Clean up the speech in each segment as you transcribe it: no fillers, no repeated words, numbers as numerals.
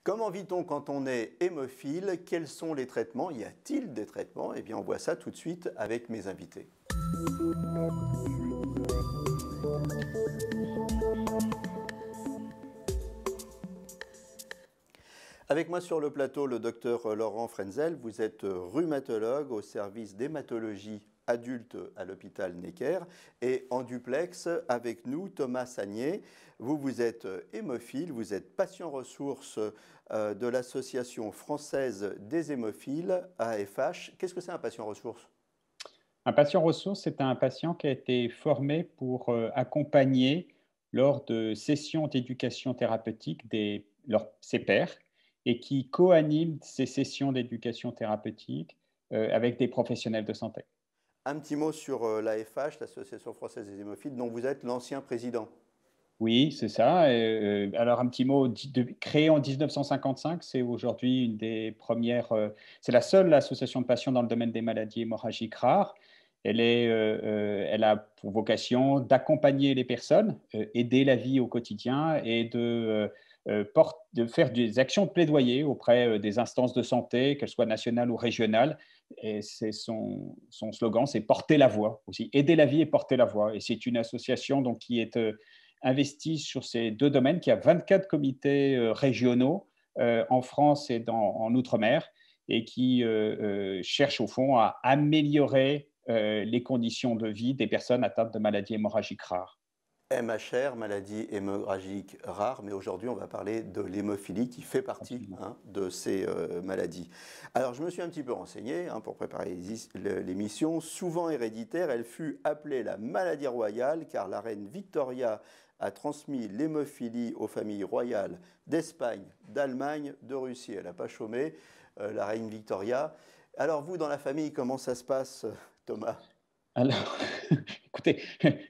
Comment vit-on quand on est hémophile? Quels sont les traitements? Y a-t-il des traitements? Eh bien, on voit ça tout de suite avec mes invités. Avec moi sur le plateau, le docteur Laurent Frenzel. Vous êtes rhumatologue au service d'hématologie adulte à l'hôpital Necker. Et en duplex, avec nous, Thomas Sagné. Vous êtes hémophile, vous êtes patient ressource de l'Association française des hémophiles, AFH. Qu'est-ce que c'est un patient ressource? Un patient ressource, c'est un patient qui a été formé pour accompagner lors de sessions d'éducation thérapeutique ses pairs et qui co-anime ces sessions d'éducation thérapeutique avec des professionnels de santé. Un petit mot sur l'AFH, l'Association française des hémophiles, dont vous êtes l'ancien président. Oui, c'est ça. Alors, un petit mot, créé en 1955, c'est aujourd'hui une des premières, c'est la seule association de patients dans le domaine des maladies hémorragiques rares. Elle a pour vocation d'accompagner les personnes, aider la vie au quotidien et de faire des actions de plaidoyer auprès des instances de santé, qu'elles soient nationales ou régionales. Et c'est son slogan, c'est porter la voix aussi, aider la vie et porter la voix. Et c'est une association donc, qui est investie sur ces deux domaines, qui a 24 comités régionaux en France et en Outre-mer et qui cherche au fond à améliorer les conditions de vie des personnes atteintes de maladies hémorragiques rares. MHR, maladie hémorragique rare, mais aujourd'hui on va parler de l'hémophilie qui fait partie Absolument. de ces maladies. Alors je me suis un petit peu renseigné pour préparer l'émission. Souvent héréditaire, elle fut appelée la maladie royale car la reine Victoria a transmis l'hémophilie aux familles royales d'Espagne, d'Allemagne, de Russie. Elle n'a pas chômé, la reine Victoria. Alors vous, dans la famille, comment ça se passe, Thomas? Alors, écoutez,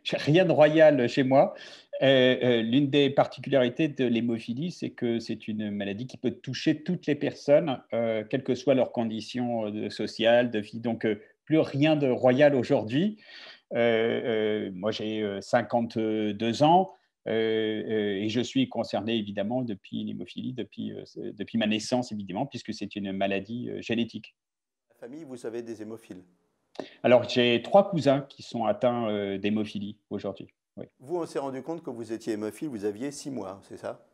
j'ai rien de royal chez moi. L'une des particularités de l'hémophilie, c'est que c'est une maladie qui peut toucher toutes les personnes, quelles que soient leurs conditions sociales, de vie. Donc, plus rien de royal aujourd'hui. Moi, j'ai 52 ans et je suis concerné évidemment depuis l'hémophilie, depuis ma naissance évidemment, puisque c'est une maladie génétique. La famille, vous avez des hémophiles. Alors, j'ai 3 cousins qui sont atteints d'hémophilie aujourd'hui. Oui. Vous, on s'est rendu compte que vous étiez hémophile, vous aviez 6 mois, c'est ça?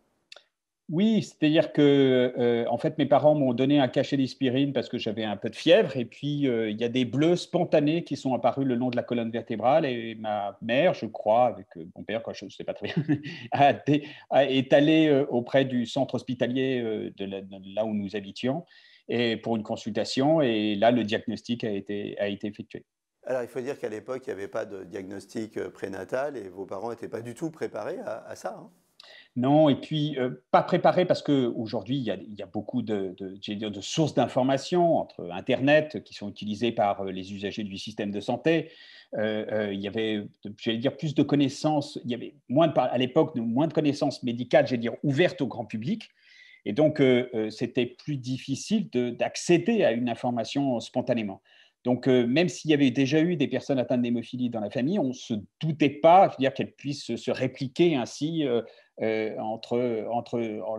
Oui, c'est-à-dire que, en fait, mes parents m'ont donné un cachet d'aspirine parce que j'avais un peu de fièvre et puis, il y a des bleus spontanés qui sont apparus le long de la colonne vertébrale et ma mère, je crois, avec, mon père, quoi, je ne sais pas très bien, est allée, auprès du centre hospitalier, de là où nous habitions et pour une consultation et là, le diagnostic a été effectué. Alors, il faut dire qu'à l'époque, il n'y avait pas de diagnostic prénatal et vos parents n'étaient pas du tout préparés à ça, hein. Non, et puis pas préparé parce qu'aujourd'hui, il y a beaucoup j'allais dire de sources d'informations entre internet qui sont utilisées par, les usagers du système de santé. Il y avait, j'allais dire plus de connaissances, il y avait à l'époque, moins de connaissances médicales, j'allais dire ouvertes au grand public et donc c'était plus difficile d'accéder à une information spontanément. Donc même s'il y avait déjà eu des personnes atteintes d'hémophilie dans la famille, on ne se doutait pas, je veux dire, qu'elles puissent se répliquer ainsi, en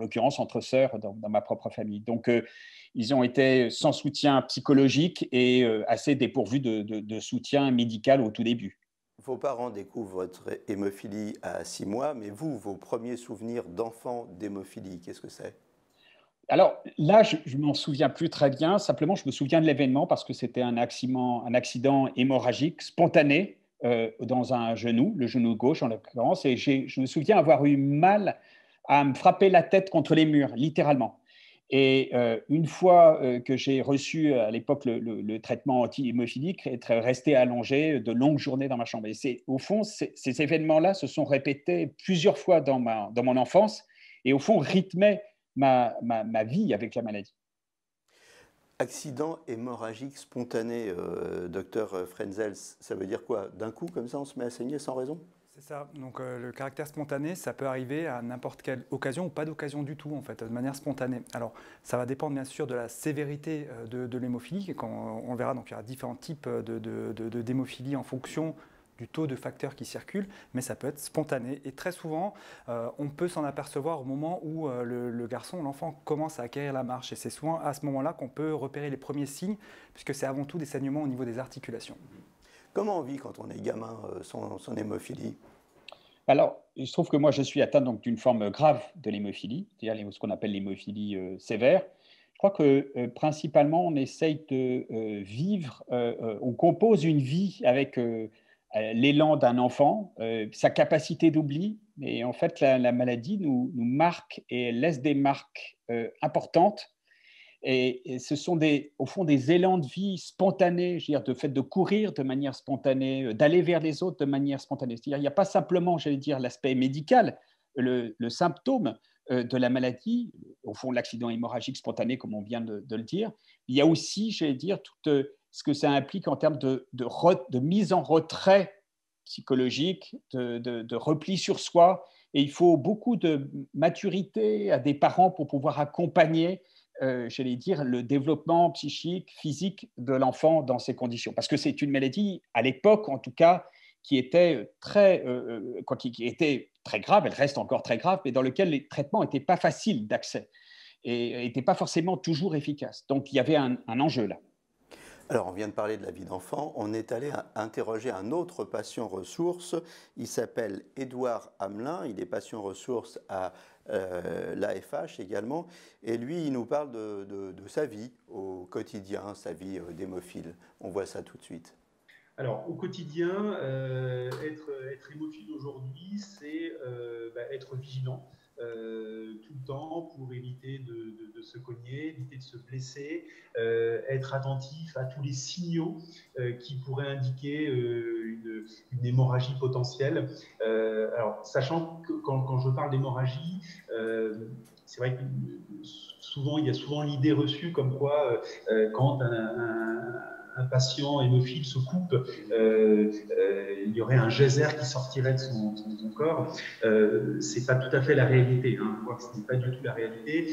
l'occurrence entre sœurs dans ma propre famille. Donc, ils ont été sans soutien psychologique et assez dépourvus de soutien médical au tout début. Vos parents découvrent votre hémophilie à 6 mois, mais vous, vos premiers souvenirs d'enfant d'hémophilie, qu'est-ce que c'est? Alors là, je ne m'en souviens plus très bien. Simplement, je me souviens de l'événement parce que c'était un accident hémorragique spontané dans un genou, le genou gauche en l'occurrence. Et je me souviens avoir eu mal à me frapper la tête contre les murs, littéralement. Et une fois que j'ai reçu à l'époque le traitement anti-hémophilique, être resté allongé de longues journées dans ma chambre. Et au fond, ces événements-là se sont répétés plusieurs fois dans mon enfance et au fond rythmaient ma vie avec la maladie. Accident hémorragique spontané, docteur Frenzel, ça veut dire quoi? D'un coup, comme ça, on se met à saigner sans raison? C'est ça. Donc le caractère spontané, ça peut arriver à n'importe quelle occasion ou pas d'occasion du tout, en fait, de manière spontanée. Alors, ça va dépendre bien sûr de la sévérité de l'hémophilie. Quand on verra, donc il y aura différents types d'hémophilie en fonction du taux de facteurs qui circulent, mais ça peut être spontané. Et très souvent, on peut s'en apercevoir au moment où le garçon, l'enfant commence à acquérir la marche. Et c'est souvent à ce moment-là qu'on peut repérer les premiers signes, puisque c'est avant tout des saignements au niveau des articulations. Comment on vit quand on est gamin son hémophilie? Alors, il se trouve que moi, je suis atteint donc d'une forme grave de l'hémophilie, c'est-à-dire ce qu'on appelle l'hémophilie sévère. Je crois que principalement, on essaye de vivre, on compose une vie avec l'élan d'un enfant, sa capacité d'oubli. Et en fait, la maladie nous marque et elle laisse des marques importantes. Et ce sont au fond des élans de vie spontanés, je veux dire, de fait de courir de manière spontanée, d'aller vers les autres de manière spontanée. C'est-à-dire, il n'y a pas simplement, j'allais dire, l'aspect médical, le symptôme de la maladie, au fond l'accident hémorragique spontané, comme on vient de le dire. Il y a aussi, j'allais dire, tout ce que ça implique en termes de mise en retrait psychologique, de repli sur soi. Et il faut beaucoup de maturité à des parents pour pouvoir accompagner j'allais dire, le développement psychique, physique de l'enfant dans ces conditions. Parce que c'est une maladie, à l'époque en tout cas, qui était qui était très grave, elle reste encore très grave, mais dans lequel les traitements n'étaient pas faciles d'accès et n'étaient pas forcément toujours efficaces. Donc il y avait un enjeu là. Alors, on vient de parler de la vie d'enfant. On est allé interroger un autre patient ressource. Il s'appelle Édouard Hamelin. Il est patient ressource à l'AFH également. Et lui, il nous parle de sa vie au quotidien, sa vie d'hémophile. On voit ça tout de suite. Alors, au quotidien, être hémophile aujourd'hui, c'est être vigilant. Tout le temps pour éviter de se cogner, éviter de se blesser, être attentif à tous les signaux qui pourraient indiquer une hémorragie potentielle. Alors, sachant que quand je parle d'hémorragie, c'est vrai que il y a souvent l'idée reçue comme quoi quand un patient hémophile se coupe, il y aurait un geyser qui sortirait de son corps. C'est pas tout à fait la réalité. On voit que ce n'est pas du tout la réalité.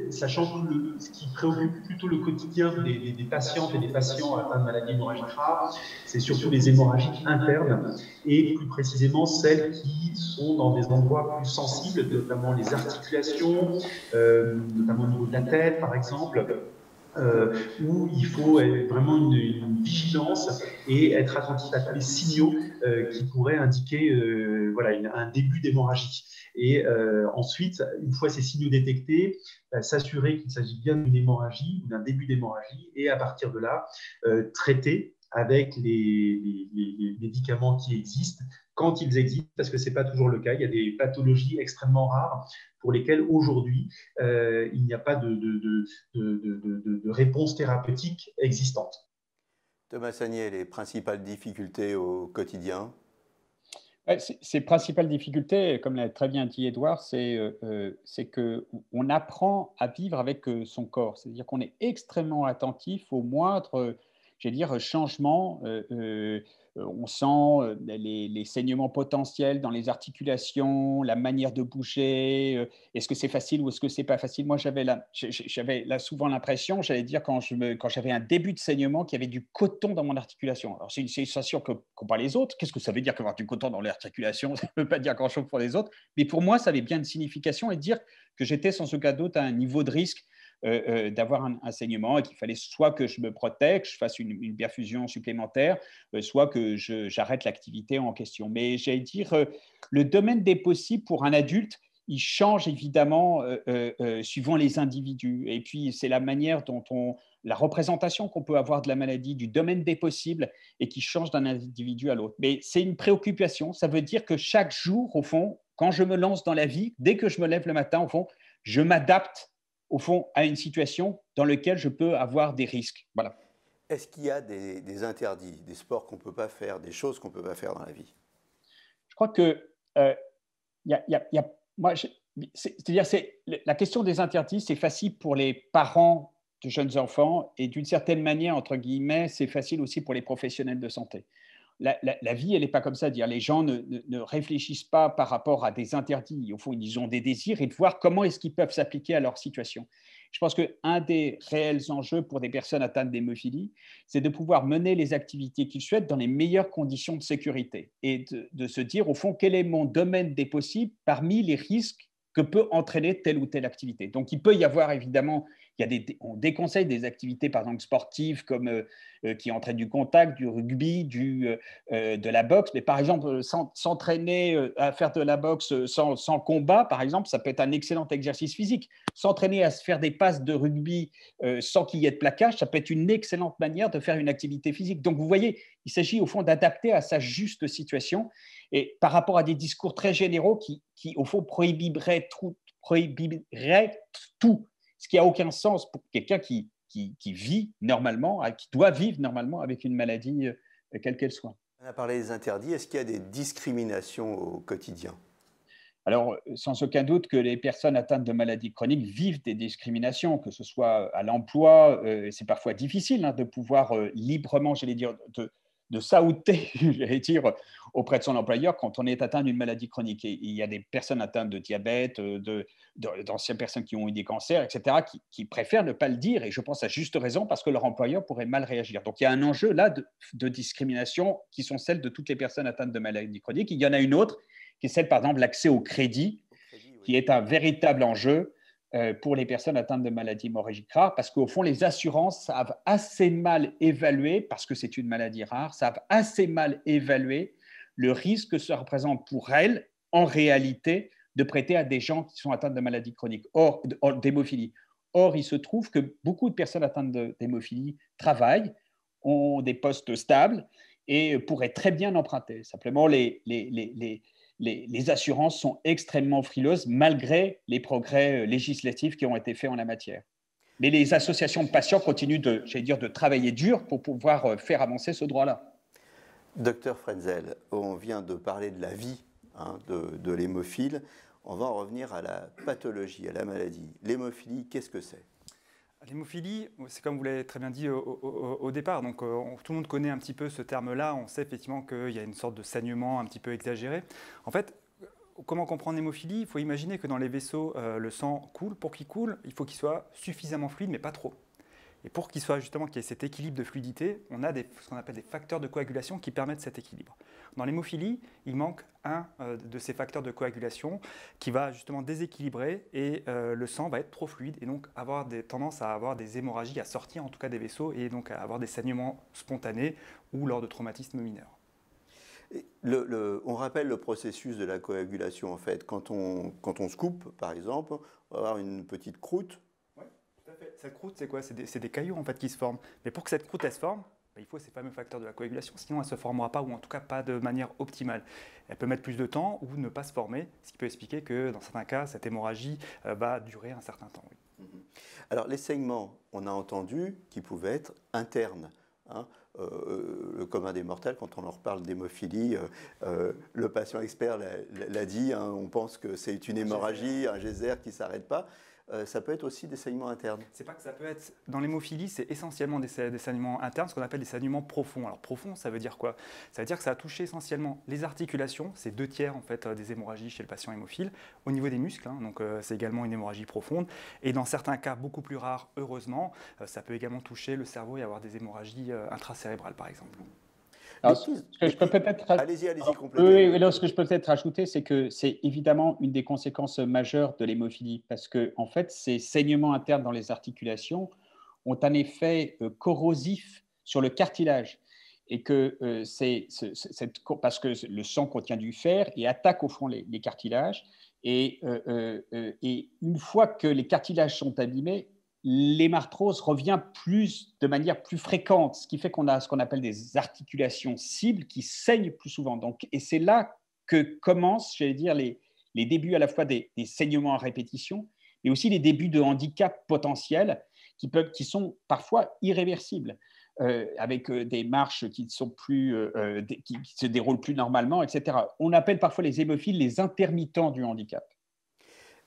Sachant que ce qui préoccupe plutôt le quotidien des patientes et des patients atteints de maladies hémorragiques rares, c'est surtout les hémorragies internes et plus précisément celles qui sont dans des endroits plus sensibles, notamment les articulations, notamment au niveau de la tête par exemple. Où il faut vraiment une vigilance et être attentif à tous les signaux qui pourraient indiquer un début d'hémorragie. Et ensuite, une fois ces signaux détectés, s'assurer qu'il s'agit bien d'une hémorragie ou d'un début d'hémorragie et à partir de là, traiter avec les médicaments qui existent, quand ils existent, parce que ce n'est pas toujours le cas. Il y a des pathologies extrêmement rares pour lesquelles aujourd'hui, il n'y a pas de réponse thérapeutique existante. Thomas Sagnier, les principales difficultés au quotidien? Ces principales difficultés, comme l'a très bien dit Édouard, c'est qu'on apprend à vivre avec son corps. C'est-à-dire qu'on est extrêmement attentif aux moindres changements. On sent les saignements potentiels dans les articulations, la manière de bouger. Est-ce que c'est facile ou est-ce que c'est pas facile? Moi, j'avais souvent l'impression, j'allais dire, quand j'avais un début de saignement, qu'il y avait du coton dans mon articulation. Alors, c'est une sensation qu'ont pas les autres. Qu'est-ce que ça veut dire qu'avoir du coton dans l'articulation? Ça ne veut pas dire grand-chose pour les autres. Mais pour moi, ça avait bien une signification et dire que j'étais sans aucun doute à un niveau de risque d'avoir un saignement et qu'il fallait soit que je me protège, que je fasse une perfusion supplémentaire, soit que j'arrête l'activité en question. Mais j'allais dire, le domaine des possibles pour un adulte, il change évidemment suivant les individus. Et puis, c'est la manière dont la représentation qu'on peut avoir de la maladie, du domaine des possibles, et qui change d'un individu à l'autre. Mais c'est une préoccupation. Ça veut dire que chaque jour, au fond, quand je me lance dans la vie, dès que je me lève le matin, au fond, je m'adapte au fond, à une situation dans laquelle je peux avoir des risques. Voilà. Est-ce qu'il y a des interdits, des sports qu'on ne peut pas faire, des choses qu'on ne peut pas faire dans la vie? Je crois que la question des interdits, c'est facile pour les parents de jeunes enfants et d'une certaine manière, entre guillemets, c'est facile aussi pour les professionnels de santé. la vie, elle n'est pas comme ça. Dire les gens ne réfléchissent pas par rapport à des interdits. Au fond, ils ont des désirs et de voir comment est-ce qu'ils peuvent s'appliquer à leur situation. Je pense qu'un des réels enjeux pour des personnes atteintes d'hémophilie, c'est de pouvoir mener les activités qu'ils souhaitent dans les meilleures conditions de sécurité et de se dire, au fond, quel est mon domaine des possibles parmi les risques que peut entraîner telle ou telle activité. Donc, il peut y avoir évidemment, on déconseille des activités, par exemple, sportives comme qui entraînent du contact, du rugby, de la boxe. Mais par exemple, s'entraîner à faire de la boxe sans combat, par exemple, ça peut être un excellent exercice physique. S'entraîner à se faire des passes de rugby sans qu'il y ait de plaquage, ça peut être une excellente manière de faire une activité physique. Donc, vous voyez, il s'agit au fond d'adapter à sa juste situation. Et par rapport à des discours très généraux qui au fond, prohiberaient tout, ce qui n'a aucun sens pour quelqu'un qui vit normalement, qui doit vivre normalement avec une maladie, quelle qu'elle soit. On a parlé des interdits. Est-ce qu'il y a des discriminations au quotidien? Alors, sans aucun doute que les personnes atteintes de maladies chroniques vivent des discriminations, que ce soit à l'emploi. C'est parfois difficile de pouvoir librement, j'allais dire, de s'outer, j'allais dire, auprès de son employeur quand on est atteint d'une maladie chronique. Et il y a des personnes atteintes de diabète, d'anciennes personnes qui ont eu des cancers, etc., qui préfèrent ne pas le dire, et je pense à juste raison, parce que leur employeur pourrait mal réagir. Donc il y a un enjeu là de discrimination qui sont celles de toutes les personnes atteintes de maladies chroniques. Il y en a une autre, qui est celle, par exemple, l'accès au crédit, qui est un véritable enjeu pour les personnes atteintes de maladies hémorragiques rares, parce qu'au fond, les assurances savent assez mal évaluer, parce que c'est une maladie rare, savent assez mal évaluer le risque que ça représente pour elles, en réalité, de prêter à des gens qui sont atteints de maladies chroniques, d'hémophilie. Or, il se trouve que beaucoup de personnes atteintes d'hémophilie travaillent, ont des postes stables et pourraient très bien emprunter. Simplement, les assurances sont extrêmement frileuses malgré les progrès législatifs qui ont été faits en la matière. Mais les associations de patients continuent de travailler dur pour pouvoir faire avancer ce droit-là. Docteur Frenzel, on vient de parler de la vie de l'hémophile. On va en revenir à la pathologie, à la maladie. L'hémophilie, qu'est-ce que c'est? L'hémophilie, c'est comme vous l'avez très bien dit au départ, donc tout le monde connaît un petit peu ce terme-là, on sait effectivement qu'il y a une sorte de saignement un petit peu exagéré. En fait, comment comprendre l'hémophilie? Il faut imaginer que dans les vaisseaux, le sang coule. Pour qu'il coule, il faut qu'il soit suffisamment fluide, mais pas trop. Et pour qu'il soit justement qu'il y ait cet équilibre de fluidité, on a ce qu'on appelle des facteurs de coagulation qui permettent cet équilibre. Dans l'hémophilie, il manque un de ces facteurs de coagulation qui va justement déséquilibrer et le sang va être trop fluide et donc avoir tendance à avoir des hémorragies, à sortir en tout cas des vaisseaux et donc à avoir des saignements spontanés ou lors de traumatismes mineurs. On rappelle le processus de la coagulation en fait. Quand on se coupe, par exemple, on va avoir une petite croûte. Cette croûte, c'est quoi? C'est des cailloux en fait qui se forment. Mais pour que cette croûte elle se forme, il faut ces fameux facteurs de la coagulation, sinon elle ne se formera pas, ou en tout cas pas de manière optimale. Elle peut mettre plus de temps ou ne pas se former, ce qui peut expliquer que dans certains cas, cette hémorragie va durer un certain temps. Oui. Alors les saignements, on a entendu qu'ils pouvaient être internes. Le commun des mortels, quand on leur parle d'hémophilie, le patient expert l'a dit, on pense que c'est une hémorragie, un geyser qui ne s'arrête pas. Ça peut être aussi des saignements internes. C'est pas que ça peut être. Dans l'hémophilie, c'est essentiellement des saignements internes, ce qu'on appelle des saignements profonds. Alors profond, ça veut dire quoi? Ça veut dire que ça a touché essentiellement les articulations, c'est 2/3 en fait des hémorragies chez le patient hémophile, au niveau des muscles, donc c'est également une hémorragie profonde. Et dans certains cas beaucoup plus rares, heureusement, ça peut également toucher le cerveau et avoir des hémorragies intracérébrales par exemple. Alors, ce que je peux peut-être allez-y, complétez. Oui, ce que je peux peut-être rajouter, c'est que c'est évidemment une des conséquences majeures de l'hémophilie, parce que en fait, ces saignements internes dans les articulations ont un effet corrosif sur le cartilage, et que parce que le sang contient du fer et attaque au fond les cartilages, et une fois que les cartilages sont abîmés, l'hémarthrose revient de manière plus fréquente, ce qui fait qu'on a ce qu'on appelle des articulations cibles qui saignent plus souvent. Et c'est là que commencent, j'allais dire, les débuts à la fois des saignements à répétition, mais aussi les débuts de handicap potentiels qui sont parfois irréversibles, avec des marches qui se déroulent plus normalement, etc. On appelle parfois les hémophiles les intermittents du handicap.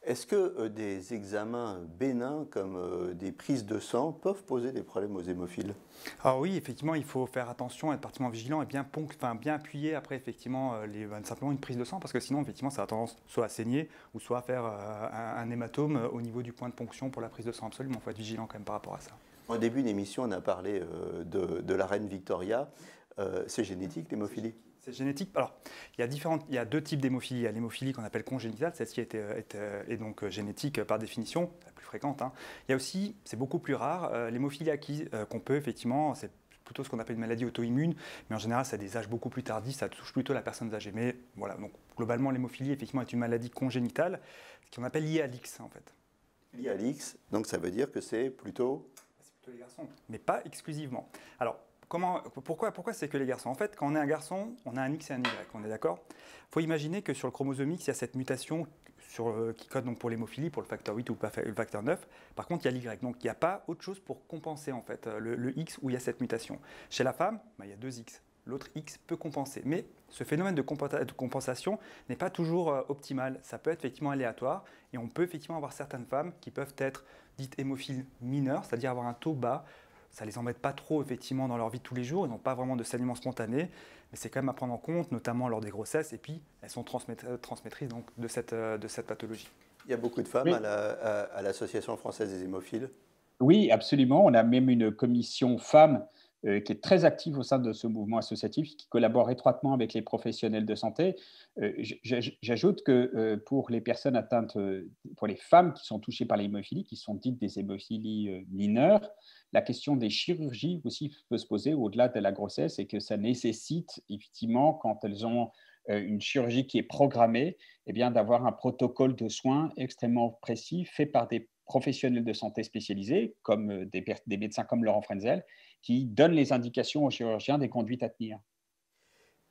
Est-ce que des examens bénins comme des prises de sang peuvent poser des problèmes aux hémophiles? Alors oui, effectivement, il faut faire attention, être particulièrement vigilant et bien appuyer après effectivement simplement une prise de sang parce que sinon effectivement ça a tendance soit à saigner ou soit à faire un hématome au niveau du point de ponction pour la prise de sang. Absolument, il faut être vigilant quand même par rapport à ça. Au début d'émission, on a parlé de la reine Victoria. C'est génétique l'hémophilie? C'est génétique. Alors, il y a deux types d'hémophilie. Il y a l'hémophilie qu'on appelle congénitale, celle-ci est donc génétique par définition, la plus fréquente. Hein. Il y a aussi, c'est beaucoup plus rare, l'hémophilie acquise qu'on peut effectivement, c'est plutôt ce qu'on appelle une maladie auto-immune, mais en général, ça a des âges beaucoup plus tardifs, ça touche plutôt la personne âgée. Mais voilà, donc globalement, l'hémophilie effectivement est une maladie congénitale, ce qu'on appelle liée à l'X en fait. Liée à l'X, donc ça veut dire que c'est plutôt... C'est plutôt les garçons, mais pas exclusivement. Alors, pourquoi c'est que les garçons? En fait, quand on est un garçon, on a un X et un Y, on est d'accord? Il faut imaginer que sur le chromosome X, il y a cette mutation qui code donc pour l'hémophilie, pour le facteur 8 ou le facteur 9. Par contre, il y a l'Y, donc il n'y a pas autre chose pour compenser en fait, le X où il y a cette mutation. Chez la femme, il y a deux X. L'autre X peut compenser. Mais ce phénomène de compensation n'est pas toujours optimal. Ça peut être effectivement aléatoire et on peut effectivement avoir certaines femmes qui peuvent être dites hémophiles mineures, c'est-à-dire avoir un taux bas. Ça ne les embête pas trop effectivement dans leur vie de tous les jours, ils n'ont pas vraiment de saignement spontané, mais c'est quand même à prendre en compte, notamment lors des grossesses, et puis elles sont transmettrices donc, de cette pathologie. Il y a beaucoup de femmes Oui. à l'Association française des hémophiles. Oui, absolument. On a même une commission femmes qui est très active au sein de ce mouvement associatif, qui collabore étroitement avec les professionnels de santé. J'ajoute que pour les personnes atteintes, pour les femmes qui sont touchées par l'hémophilie, qui sont dites des hémophilies mineures, la question des chirurgies aussi peut se poser au-delà de la grossesse et que ça nécessite effectivement, quand elles ont une chirurgie qui est programmée, eh bien, d'avoir un protocole de soins extrêmement précis fait par des professionnels de santé spécialisés, comme des médecins comme Laurent Frenzel, qui donnent les indications aux chirurgiens des conduites à tenir.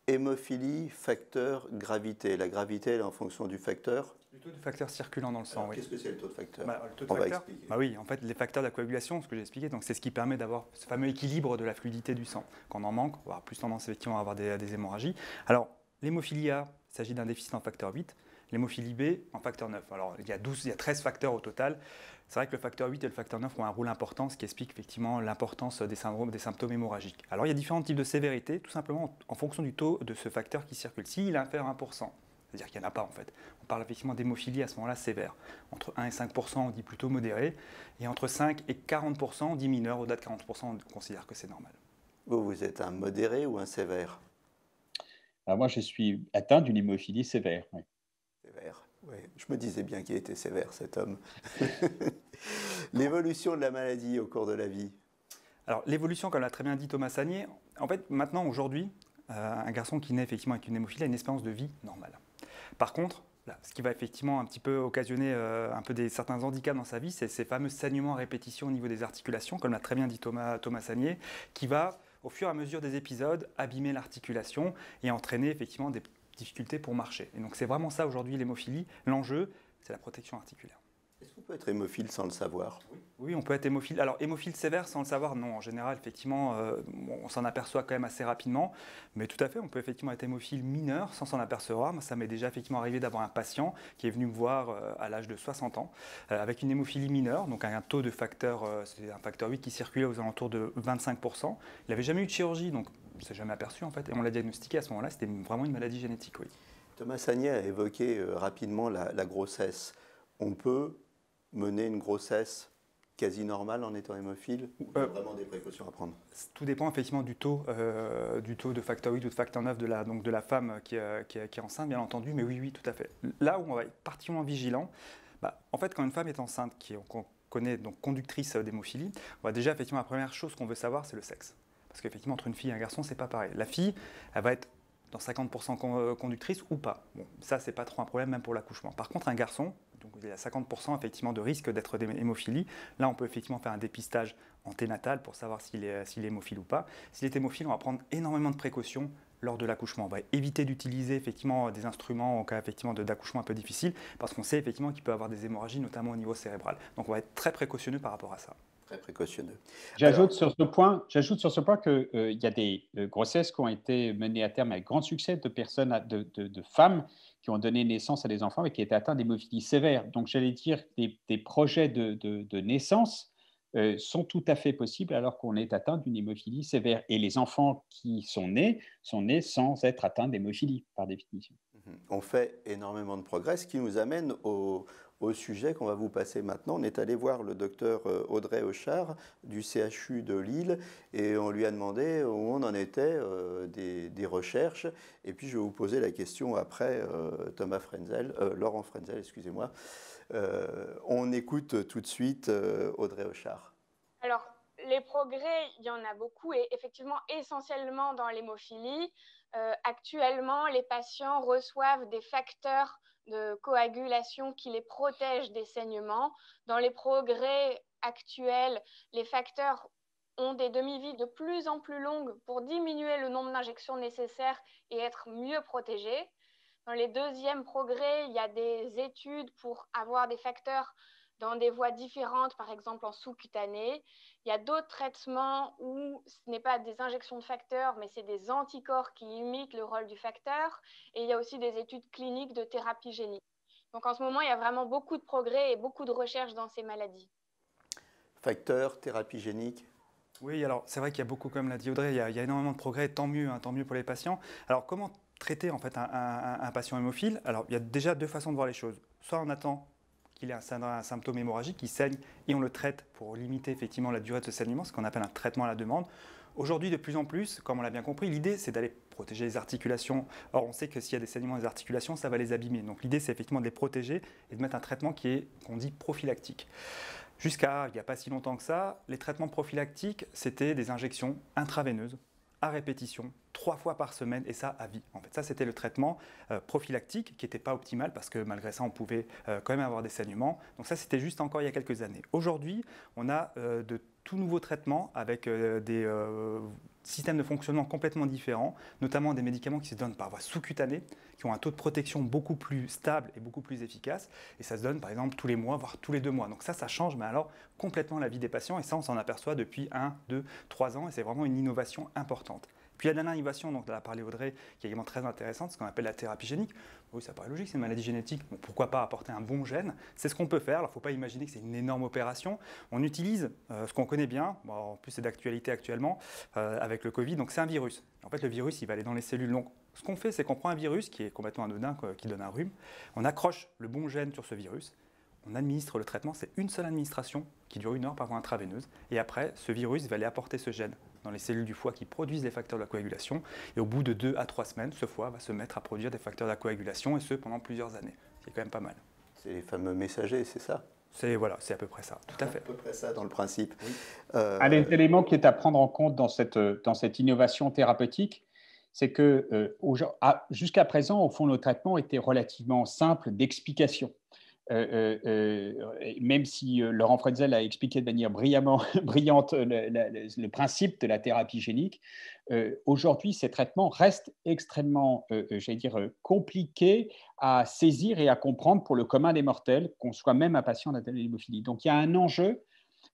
Hémophilie, facteur, gravité. La gravité, elle est en fonction du facteur. Du taux de facteur circulant dans le sang, oui. Qu'est-ce que c'est le taux de facteur? Le taux de On va facteur, expliquer. oui, en fait, les facteurs de la coagulation, ce que j'ai expliqué, donc c'est ce qui permet d'avoir ce fameux équilibre de la fluidité du sang. Quand on en manque, on va avoir plus tendance effectivement à avoir des hémorragies. Alors, l'hémophilie A, il s'agit d'un déficit en facteur 8. L'hémophilie B en facteur 9. Alors, il y a 13 facteurs au total. C'est vrai que le facteur 8 et le facteur 9 ont un rôle important, ce qui explique effectivement l'importance des symptômes hémorragiques. Alors, il y a différents types de sévérité, tout simplement en fonction du taux de ce facteur qui circule. S'il est inférieur à 1%, c'est-à-dire qu'il n'y en a pas en fait, on parle effectivement d'hémophilie à ce moment-là sévère. Entre 1 et 5%, on dit plutôt modéré, et entre 5 et 40%, on dit mineur. Au-delà de 40%, on considère que c'est normal. Vous êtes un modéré ou un sévère? Alors moi, je suis atteint d'une hémophilie sévère. Oui. Sévère, oui. Je me disais bien qu'il était sévère, cet homme. L'évolution de la maladie au cours de la vie. Alors, l'évolution, comme l'a très bien dit Thomas Sagnier, en fait, maintenant, aujourd'hui, un garçon qui naît effectivement avec une hémophilie a une espérance de vie normale. Par contre, là, ce qui va effectivement un petit peu occasionner un peu certains handicaps dans sa vie, c'est ces fameux saignements à répétition au niveau des articulations, comme l'a très bien dit Thomas Sagnier, qui va, au fur et à mesure des épisodes, abîmer l'articulation et entraîner effectivement des difficultés pour marcher. Et donc c'est vraiment ça aujourd'hui l'hémophilie. L'enjeu, c'est la protection articulaire. Est-ce qu'on peut être hémophile sans le savoir? Oui, on peut être hémophile. Alors, hémophile sévère sans le savoir, non. En général, effectivement, on s'en aperçoit quand même assez rapidement. Mais tout à fait, on peut effectivement être hémophile mineur sans s'en apercevoir. Moi, ça m'est déjà effectivement arrivé d'avoir un patient qui est venu me voir à l'âge de 60 ans avec une hémophilie mineure, donc un taux de facteur, c'est un facteur 8 qui circulait aux alentours de 25%. Il n'avait jamais eu de chirurgie, donc on ne s'est jamais aperçu en fait. Et on l'a diagnostiqué à ce moment-là, c'était vraiment une maladie génétique, oui. Thomas Sagnier a évoqué rapidement la grossesse. On peut mener une grossesse quasi normale en étant hémophile ou il y a vraiment des précautions à prendre? Tout dépend effectivement du taux de facteur 8 ou de facteur 9 de la femme qui est enceinte, bien entendu, mais oui, tout à fait. Là où on va être particulièrement vigilant, en fait, quand une femme est enceinte, qu'on connaît donc conductrice d'hémophilie, on va déjà, effectivement, la première chose qu'on veut savoir, c'est le sexe. Parce qu'effectivement, entre une fille et un garçon, c'est pas pareil. La fille, elle va être dans 50% conductrice ou pas. Bon, ça, c'est pas trop un problème, même pour l'accouchement. Par contre, un garçon, donc il y a 50% effectivement de risque d'être hémophilie. Là, on peut effectivement faire un dépistage anténatal pour savoir s'il est hémophile ou pas. S'il est hémophile, on va prendre énormément de précautions lors de l'accouchement. On va éviter d'utiliser effectivement des instruments en cas effectivement d'accouchement un peu difficile, parce qu'on sait effectivement qu'il peut avoir des hémorragies, notamment au niveau cérébral. Donc on va être très précautionneux par rapport à ça. Très précautionneux. J'ajoute sur ce point qu'il y a des grossesses qui ont été menées à terme avec grand succès de personnes, de femmes qui ont donné naissance à des enfants et qui étaient atteints d'hémophilie sévère. Donc, j'allais dire que des projets de naissance sont tout à fait possibles alors qu'on est atteint d'une hémophilie sévère. Et les enfants qui sont nés sans être atteints d'hémophilie, par définition. On fait énormément de progrès, ce qui nous amène au sujet qu'on va vous passer maintenant. On est allé voir le docteur Audrey Auchard du CHU de Lille et on lui a demandé où on en était des recherches. Et puis je vais vous poser la question après, Laurent Frenzel, excusez-moi. On écoute tout de suite Audrey Auchard. Alors, les progrès, il y en a beaucoup et effectivement essentiellement dans l'hémophilie. Actuellement, les patients reçoivent des facteurs de coagulation qui les protègent des saignements. Dans les progrès actuels, les facteurs ont des demi-vies de plus en plus longues pour diminuer le nombre d'injections nécessaires et être mieux protégés. Dans les deuxièmes progrès, il y a des études pour avoir des facteurs dans des voies différentes, par exemple en sous-cutané. Il y a d'autres traitements où ce n'est pas des injections de facteurs, mais c'est des anticorps qui imitent le rôle du facteur. Et il y a aussi des études cliniques de thérapie génique. Donc en ce moment, il y a vraiment beaucoup de progrès et beaucoup de recherches dans ces maladies. Facteurs, thérapie génique. Oui, alors c'est vrai qu'il y a beaucoup, comme l'a dit Audrey, il y a énormément de progrès, tant mieux pour les patients. Alors comment traiter en fait un patient hémophile? Alors il y a déjà deux façons de voir les choses. Soit on attend qu'il ait un symptôme hémorragique, qui saigne, et on le traite pour limiter effectivement la durée de ce saignement, ce qu'on appelle un traitement à la demande. Aujourd'hui, de plus en plus, comme on l'a bien compris, l'idée c'est d'aller protéger les articulations. Or, on sait que s'il y a des saignements des articulations, ça va les abîmer. Donc l'idée c'est effectivement de les protéger et de mettre un traitement qu'on dit prophylactique. Jusqu'à il n'y a pas si longtemps que ça, les traitements prophylactiques, c'était des injections intraveineuses à répétition, 3 fois par semaine, et ça à vie. En fait, ça, c'était le traitement prophylactique qui n'était pas optimal parce que malgré ça, on pouvait quand même avoir des saignements. Donc ça, c'était juste encore il y a quelques années. Aujourd'hui, on a de tout nouveaux traitements avec des systèmes de fonctionnement complètement différents, notamment des médicaments qui se donnent par voie sous-cutanée, qui ont un taux de protection beaucoup plus stable et beaucoup plus efficace. Et ça se donne par exemple tous les mois, voire tous les 2 mois. Donc ça change, mais alors complètement la vie des patients. Et ça, on s'en aperçoit depuis 1, 2, 3 ans. Et c'est vraiment une innovation importante. Puis la dernière innovation, dont a parlé Audrey, qui est également très intéressante, ce qu'on appelle la thérapie génique. Oui, ça paraît logique, c'est une maladie génétique. Bon, pourquoi pas apporter un bon gène? C'est ce qu'on peut faire. Alors, il ne faut pas imaginer que c'est une énorme opération. On utilise ce qu'on connaît bien, bon, en plus c'est d'actualité actuellement, avec le Covid, donc c'est un virus. En fait, le virus, il va aller dans les cellules. Donc, ce qu'on fait, c'est qu'on prend un virus qui est complètement anodin, qui donne un rhume, on accroche le bon gène sur ce virus, on administre le traitement, c'est une seule administration qui dure 1 heure par voie intraveineuse, et après, ce virus va aller apporter ce gène dans les cellules du foie qui produisent les facteurs de la coagulation, et au bout de 2 à 3 semaines, ce foie va se mettre à produire des facteurs de la coagulation, et ce pendant plusieurs années. C'est quand même pas mal. C'est les fameux messagers, c'est ça? C'est à peu près ça, tout à fait. À peu près ça dans le principe. Oui. Un des éléments qui est à prendre en compte dans cette innovation thérapeutique, c'est que jusqu'à présent, au fond, nos traitements étaient relativement simples d'explication. Même si Laurent Frenzel a expliqué de manière brillante le principe de la thérapie génique, aujourd'hui, ces traitements restent extrêmement, compliqués à saisir et à comprendre pour le commun des mortels, qu'on soit même un patient d'atteinte d'hémophilie. Donc, il y a un enjeu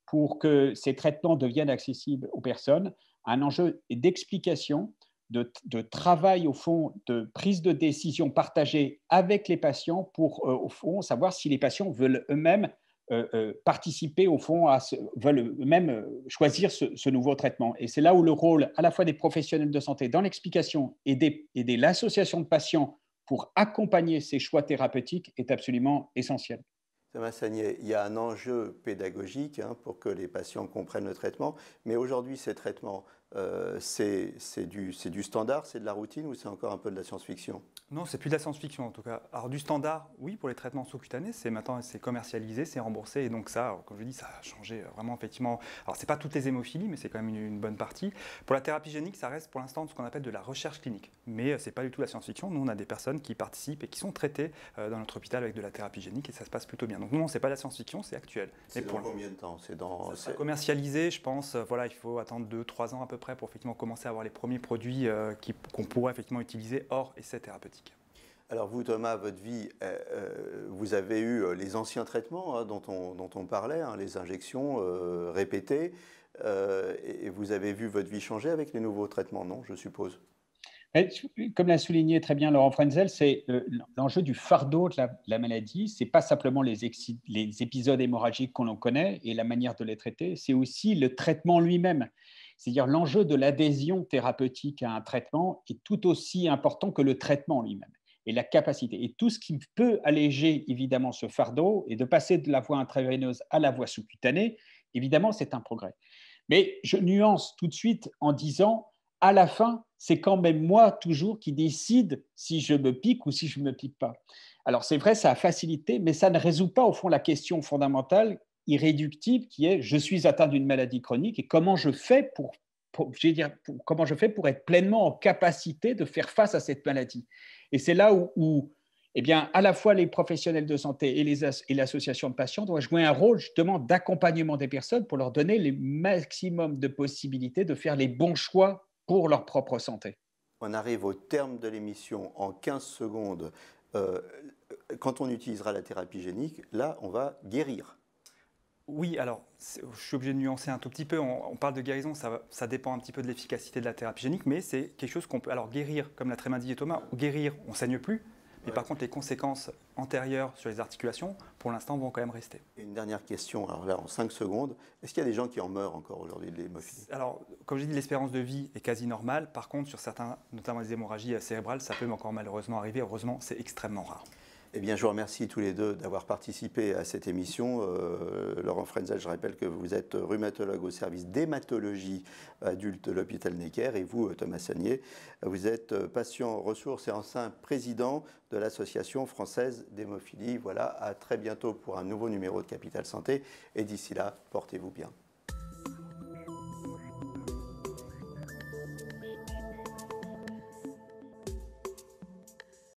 pour que ces traitements deviennent accessibles aux personnes, un enjeu d'explication, de travail, au fond, de prise de décision partagée avec les patients pour, au fond, savoir si les patients veulent eux-mêmes participer, au fond, veulent eux-mêmes choisir ce nouveau traitement. Et c'est là où le rôle à la fois des professionnels de santé dans l'explication et de l'association de patients pour accompagner ces choix thérapeutiques est absolument essentiel. Thomas Sagnier, il y a un enjeu pédagogique pour que les patients comprennent le traitement, mais aujourd'hui, ces traitements, c'est du standard, c'est de la routine ou c'est encore un peu de la science-fiction? Non, c'est plus de la science-fiction en tout cas. Alors du standard, oui, pour les traitements sous-cutanés, maintenant c'est commercialisé, c'est remboursé, et donc ça, comme je dis, ça a changé vraiment effectivement. Alors c'est pas toutes les hémophilies, mais c'est quand même une bonne partie. Pour la thérapie génique, ça reste pour l'instant ce qu'on appelle de la recherche clinique, mais c'est pas du tout la science-fiction. Nous, on a des personnes qui participent et qui sont traitées dans notre hôpital avec de la thérapie génique, et ça se passe plutôt bien. Donc non, c'est pas de la science-fiction, c'est actuel. C'est dans combien de temps? C'est commercialisé, je pense. Voilà, il faut attendre 2-3 ans à peu près pour effectivement commencer à avoir les premiers produits qu'on pourrait effectivement utiliser hors essai thérapeutique. Alors vous, Thomas, votre vie, vous avez eu les anciens traitements hein, dont on parlait, hein, les injections répétées, et vous avez vu votre vie changer avec les nouveaux traitements, non, je suppose? Comme l'a souligné très bien Laurent Frenzel, c'est l'enjeu du fardeau de la maladie. Ce n'est pas simplement les épisodes hémorragiques qu'on en connaît et la manière de les traiter, c'est aussi le traitement lui-même. C'est-à-dire l'enjeu de l'adhésion thérapeutique à un traitement est tout aussi important que le traitement lui-même et la capacité. Et tout ce qui peut alléger évidemment ce fardeau et de passer de la voie intraveineuse à la voie sous-cutanée, évidemment, c'est un progrès. Mais je nuance tout de suite en disant à la fin, c'est quand même moi toujours qui décide si je me pique ou si je ne me pique pas. Alors c'est vrai, ça a facilité, mais ça ne résout pas au fond la question fondamentale, irréductible, qui est je suis atteint d'une maladie chronique et comment je fais comment je fais pour être pleinement en capacité de faire face à cette maladie. Et c'est là où eh bien, à la fois les professionnels de santé et l'association de patients doivent jouer un rôle justement d'accompagnement des personnes pour leur donner le maximum de possibilités de faire les bons choix pour leur propre santé. On arrive au terme de l'émission en 15 secondes. Quand on utilisera la thérapie génique, là, on va guérir. Oui, alors, je suis obligé de nuancer un tout petit peu. On parle de guérison, ça dépend un petit peu de l'efficacité de la thérapie génique, mais c'est quelque chose qu'on peut... Alors, guérir, comme l'a très bien dit Thomas, guérir, on ne saigne plus. Mais par contre, les conséquences antérieures sur les articulations, pour l'instant, vont quand même rester. Et une dernière question, alors là, en 5 secondes. Est-ce qu'il y a des gens qui en meurent encore aujourd'hui de l'hémophilie? Alors, comme je dis, l'espérance de vie est quasi normale. Par contre, sur certains, notamment les hémorragies cérébrales, ça peut encore malheureusement arriver. Heureusement, c'est extrêmement rare. Eh bien, je vous remercie tous les deux d'avoir participé à cette émission. Laurent Frenzel, je rappelle que vous êtes rhumatologue au service d'hématologie adulte de l'hôpital Necker. Et vous, Thomas Sagnier, vous êtes patient ressources et ancien président de l'Association française d'hémophilie. Voilà, à très bientôt pour un nouveau numéro de Capital Santé. Et d'ici là, portez-vous bien.